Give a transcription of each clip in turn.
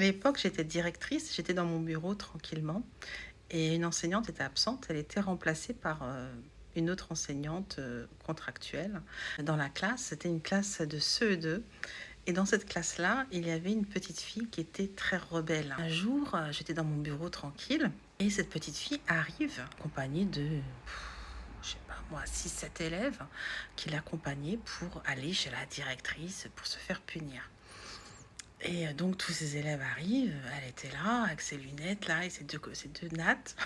À l'époque, j'étais directrice, j'étais dans mon bureau tranquillement et une enseignante était absente. Elle était remplacée par une autre enseignante contractuelle dans la classe. C'était une classe de CE2 et dans cette classe-là, il y avait une petite fille qui était très rebelle. Un jour, j'étais dans mon bureau tranquille et cette petite fille arrive accompagnée de, je sais pas moi, 6, 7 élèves qui l'accompagnaient pour aller chez la directrice pour se faire punir. Et donc tous ces élèves arrivent, elle était là, avec ses lunettes, là, et ses deux nattes.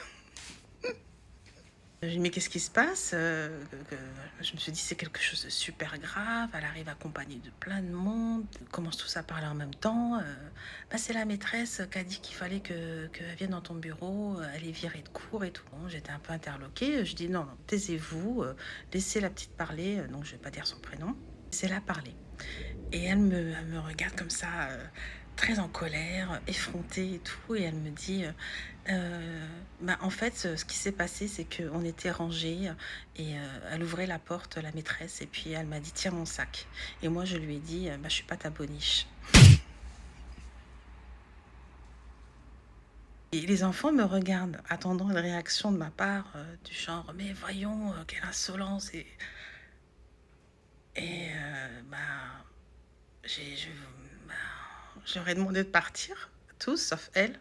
Je dis, mais qu'est-ce qui se passe Je me suis dit, c'est quelque chose de super grave, elle arrive accompagnée de plein de monde, commence tous à parler en même temps. Bah, c'est la maîtresse qui a dit qu'il fallait qu'elle vienne dans ton bureau, elle est virée de cours et tout. Bon, j'étais un peu interloquée, je dis, non, non, taisez-vous, laissez la petite parler, donc je vais pas dire son prénom, laissez-la parler. Et elle me regarde comme ça, très en colère, effrontée et tout. Et elle me dit, bah, en fait, ce qui s'est passé, c'est qu'on était rangés et elle ouvrait la porte, la maîtresse, et puis elle m'a dit, tiens mon sac. Et moi, je lui ai dit, bah, je suis pas ta boniche. Et les enfants me regardent, attendant une réaction de ma part, du genre, mais voyons, quelle insolence. Bah, j'ai, je, bah, je leur ai demandé de partir, tous, sauf elle.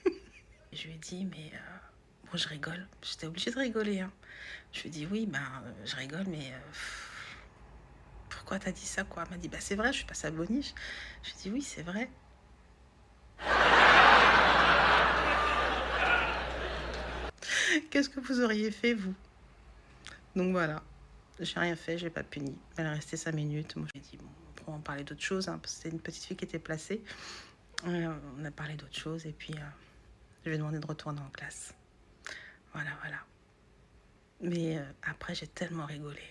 Et je lui ai dit, mais bon, je rigole. J'étais obligée de rigoler, hein. Je lui ai dit, oui, ben, je rigole, mais pourquoi t'as dit ça, quoi? Elle m'a dit, bah, c'est vrai, je suis pas sa boniche. Je lui ai dit, oui, c'est vrai. Qu'est-ce que vous auriez fait, vous? Donc voilà, j'ai rien fait, je l'ai pas puni. Elle est restée 5 minutes. Moi, je lui ai dit, bon, on pourra en parler d'autre chose, hein, parce que c'était une petite fille qui était placée. On a parlé d'autre chose, et puis je lui ai demandé de retourner en classe. Voilà, voilà. Mais après, j'ai tellement rigolé.